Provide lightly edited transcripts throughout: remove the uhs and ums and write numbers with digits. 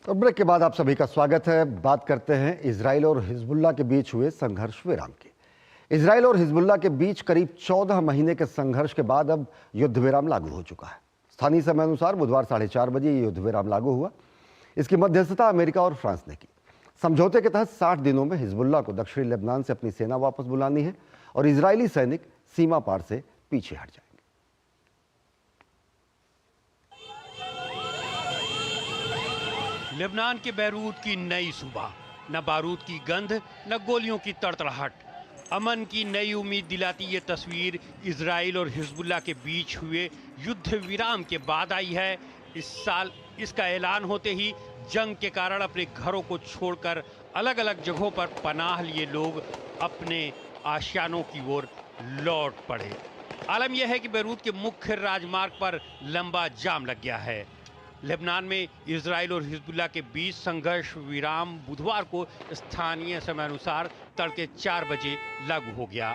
और ब्रेक के बाद आप सभी का स्वागत है। बात करते हैं इजराइल और हिजबुल्लाह के बीच हुए संघर्ष विराम की। इजराइल और हिजबुल्लाह के बीच करीब 14 महीने के संघर्ष के बाद अब युद्ध विराम लागू हो चुका है। स्थानीय समय अनुसार बुधवार 4:30 बजे ये युद्ध विराम लागू हुआ। इसकी मध्यस्थता अमेरिका और फ्रांस ने की। समझौते के तहत 60 दिनों में हिजबुल्लाह को दक्षिणी लेबनान से अपनी सेना वापस बुलानी है और इजरायली सैनिक सीमा पार से पीछे हट जाएंगे। लेबनान के बैरूत की नई सुबह, न बारूद की गंध न गोलियों की तड़तड़ाहट। अमन की नई उम्मीद दिलाती ये तस्वीर इजराइल और हिजबुल्लाह के बीच हुए युद्ध विराम के बाद आई है। इस साल इसका ऐलान होते ही जंग के कारण अपने घरों को छोड़कर अलग अलग जगहों पर पनाह लिए लोग अपने आशियानों की ओर लौट पड़े। आलम यह है कि बैरूत के मुख्य राजमार्ग पर लंबा जाम लग गया है। लेबनान में इजराइल और हिजबुल्लाह के बीच संघर्ष विराम बुधवार को स्थानीय समय अनुसार तड़के 4 बजे लागू हो गया।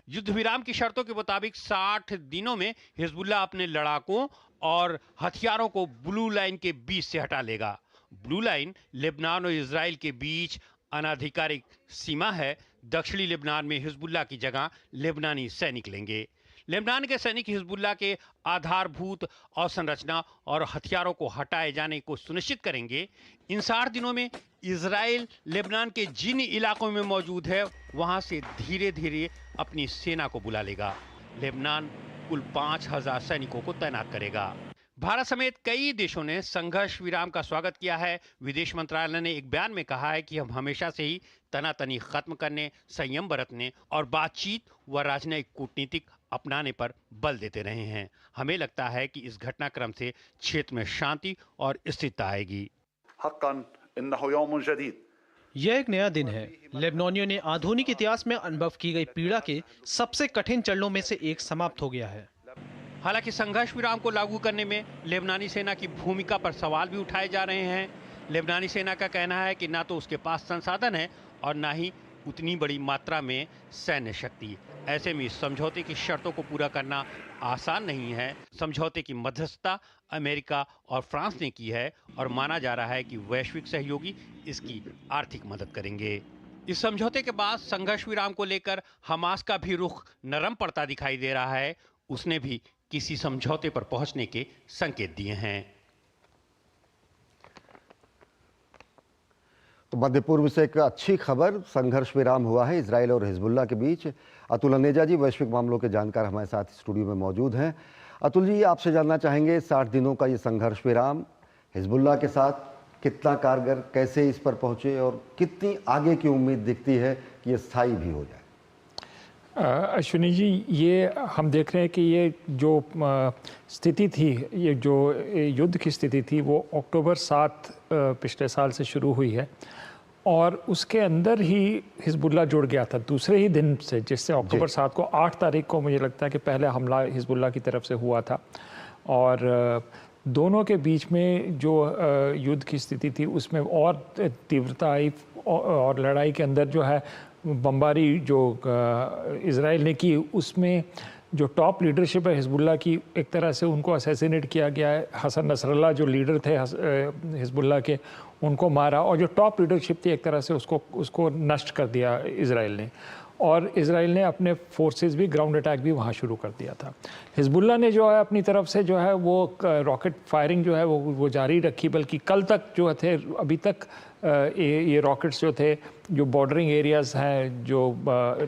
युद्ध विराम की शर्तों के मुताबिक 60 दिनों में हिजबुल्लाह अपने लड़ाकों और हथियारों को ब्लू लाइन के बीच से हटा लेगा। ब्लू लाइन लेबनान और इजराइल के बीच अनाधिकारिक सीमा है। दक्षिणी लेबनान में हिजबुल्लाह की जगह लेबनानी सैनिक लेंगे। लेबनान के सैनिक हिजबुल्लाह के आधारभूत अवसंरचना और हथियारों को हटाए जाने को सुनिश्चित करेंगे। इन 60 दिनों में इजराइल लेबनान के जिन इलाकों में मौजूद है वहां से धीरे धीरे अपनी सेना को बुला लेगा। लेबनान कुल 5000 सैनिकों को तैनात करेगा। भारत समेत कई देशों ने संघर्ष विराम का स्वागत किया है। विदेश मंत्रालय ने एक बयान में कहा है कि हम हमेशा से ही तनातनी खत्म करने, संयम बरतने और बातचीत व राजनयिक कूटनीतिक अपनाने पर बल देते रहे हैं। हमें लगता है कि इस घटनाक्रम से क्षेत्र में शांति और स्थिरता आएगी। यह एक नया दिन है। लेबनानियों ने आधुनिक इतिहास में अनुभव की गई पीड़ा के सबसे कठिन चरणों में से एक समाप्त हो गया है। हालांकि संघर्ष विराम को लागू करने में लेबनानी सेना की भूमिका पर सवाल भी उठाए जा रहे हैं। लेबनानी सेना का कहना है कि ना तो उसके पास संसाधन है और ना ही उतनी बड़ी मात्रा में सैन्य शक्ति। ऐसे में समझौते की शर्तों को पूरा करना आसान नहीं है। समझौते की मध्यस्थता अमेरिका और फ्रांस ने की है और माना जा रहा है कि वैश्विक सहयोगी इसकी आर्थिक मदद करेंगे। इस समझौते के बाद संघर्ष विराम को लेकर हमास का भी रुख नरम पड़ता दिखाई दे रहा है। उसने भी किसी समझौते पर पहुंचने के संकेत दिए हैं। तो मध्य पूर्व से एक अच्छी खबर, संघर्ष विराम हुआ है इजराइल और हिजबुल्लाह के बीच। अतुल अनेजा जी वैश्विक मामलों के जानकार हमारे साथ स्टूडियो में मौजूद हैं। अतुल जी, आपसे जानना चाहेंगे 60 दिनों का ये संघर्ष विराम हिजबुल्लाह के साथ कितना कारगर, कैसे इस पर पहुंचे और कितनी आगे की उम्मीद दिखती है कि ये स्थायी भी हो जाए? अश्विनी जी, ये हम देख रहे हैं कि ये जो स्थिति थी, ये जो युद्ध की स्थिति थी वो अक्टूबर 7 पिछले साल से शुरू हुई है और उसके अंदर ही हिजबुल्लाह जुड़ गया था दूसरे ही दिन से, जिससे अक्टूबर 7 को 8 तारीख को मुझे लगता है कि पहले हमला हिजबुल्लाह की तरफ से हुआ था। और दोनों के बीच में जो युद्ध की स्थिति थी उसमें और तीव्रता आई और लड़ाई के अंदर जो है बमबारी जो इजराइल ने की उसमें जो टॉप लीडरशिप है हिजबुल्लाह की, एक तरह से उनको असैसिनेट किया गया है। हसन नसरल्लाह जो लीडर थे हिजबुल्लाह के, उनको मारा और जो टॉप लीडरशिप थी एक तरह से उसको नष्ट कर दिया इजराइल ने। और इजराइल ने अपने फोर्सेस भी, ग्राउंड अटैक भी वहाँ शुरू कर दिया था। हिजबुल्लाह ने जो है अपनी तरफ से जो है वो रॉकेट फायरिंग जो है वो जारी रखी, बल्कि कल तक जो थे, अभी तक ये रॉकेट्स जो थे जो बॉर्डरिंग एरियाज़ हैं जो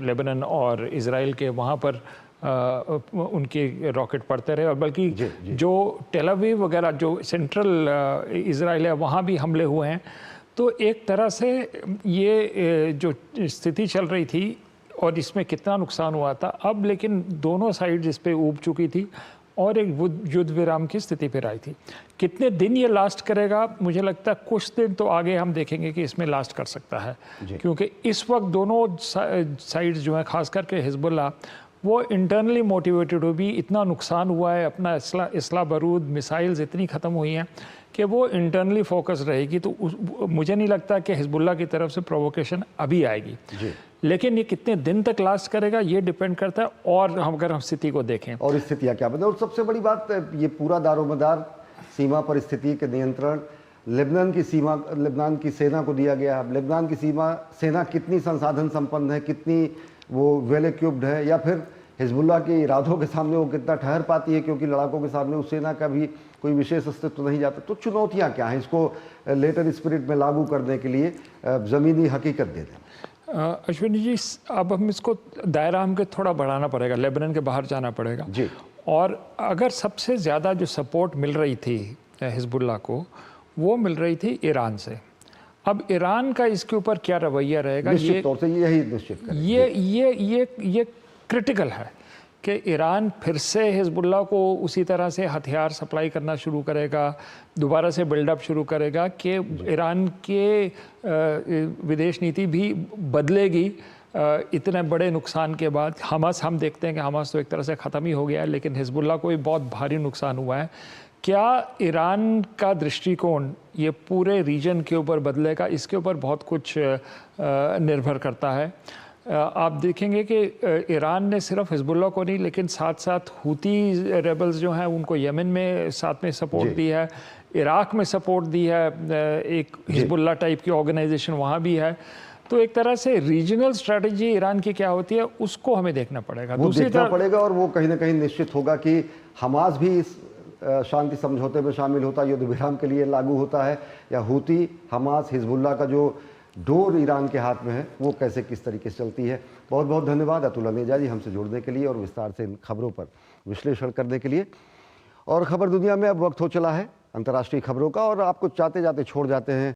लेबनान और इजराइल के, वहाँ पर उनके रॉकेट पड़ते रहे। और बल्कि जो टेल अवीव वगैरह जो सेंट्रल इजराइल है वहाँ भी हमले हुए हैं। तो एक तरह से ये जो स्थिति चल रही थी और इसमें कितना नुकसान हुआ था अब, लेकिन दोनों साइड इस पे ऊब चुकी थी और एक युद्ध विराम की स्थिति पर आई थी। कितने दिन ये लास्ट करेगा, मुझे लगता है कुछ दिन तो आगे हम देखेंगे कि इसमें लास्ट कर सकता है, क्योंकि इस वक्त दोनों साइड्स जो है, खास करके हिजबुल्लाह, वो इंटरनली मोटिवेटेड हो भी, इतना नुकसान हुआ है, अपना इसला बारूद मिसाइल्स इतनी ख़त्म हुई हैं कि वो इंटरनली फोकस रहेगी। तो मुझे नहीं लगता कि हिजबुल्लाह की तरफ से प्रोवोकेशन अभी आएगी, लेकिन ये कितने दिन तक लास्ट करेगा ये डिपेंड करता है। और अगर हम स्थिति को देखें और स्थितियाँ क्या बदले, और सबसे बड़ी बात ये पूरा दारोमदार सीमा पर स्थिति के नियंत्रण लेबनान की सेना को दिया गया। अब लेबनान की सेना कितनी संसाधन संपन्न है, कितनी वो वेल इक्विप्ड है, या फिर हिजबुल्लाह के इरादों के सामने वो कितना ठहर पाती है, क्योंकि लड़ाकों के सामने उस सेना का भी कोई विशेष अस्तित्व नहीं जाता। तो चुनौतियां क्या हैं इसको लेटर स्पिरिट में लागू करने के लिए, ज़मीनी हकीकत दे दें। अश्विनी जी, अब हम इसको दायरा हमको थोड़ा बढ़ाना पड़ेगा, लेबनान के बाहर जाना पड़ेगा जी। और अगर सबसे ज़्यादा जो सपोर्ट मिल रही थी हिजबुल्लाह को, वो मिल रही थी ईरान से। अब ईरान का इसके ऊपर क्या रवैया रहेगा, निश्चित तौर से यही निश्चित करें। ये क्रिटिकल है कि ईरान फिर से हिजबुल्लाह को उसी तरह से हथियार सप्लाई करना शुरू करेगा, दोबारा से बिल्डअप शुरू करेगा कि ईरान के विदेश नीति भी बदलेगी इतने बड़े नुकसान के बाद। हमास, हम देखते हैं कि हमास तो एक तरह से ख़त्म ही हो गया है, लेकिन हिजबुल्लाह को भी बहुत भारी नुकसान हुआ है। क्या ईरान का दृष्टिकोण ये पूरे रीजन के ऊपर बदलेगा, इसके ऊपर बहुत कुछ निर्भर करता है। आप देखेंगे कि ईरान ने सिर्फ हिजबुल्लाह को नहीं, लेकिन साथ साथ हूती रेबल्स जो हैं उनको यमन में साथ में सपोर्ट दी है, इराक में सपोर्ट दी है, एक हिजबुल्लाह टाइप की ऑर्गेनाइजेशन वहाँ भी है। तो एक तरह से रीजनल स्ट्रेटजी ईरान की क्या होती है, उसको हमें देखना पड़ेगा। दूसरी तरफ पड़ेगा, और वो कहीं ना कहीं निश्चित होगा कि हमास भी इस शांति समझौते में शामिल होता, युद्ध विराम के लिए लागू होता है, या हूती, हमास, हिजबुल्लाह का जो डोर ईरान के हाथ में है वो कैसे किस तरीके से चलती है। बहुत बहुत धन्यवाद अतुल अनेजा जी हमसे जुड़ने के लिए और विस्तार से इन खबरों पर विश्लेषण करने के लिए। और खबर दुनिया में अब वक्त हो चला है अंतर्राष्ट्रीय खबरों का, और आपको चाहते जाते छोड़ जाते हैं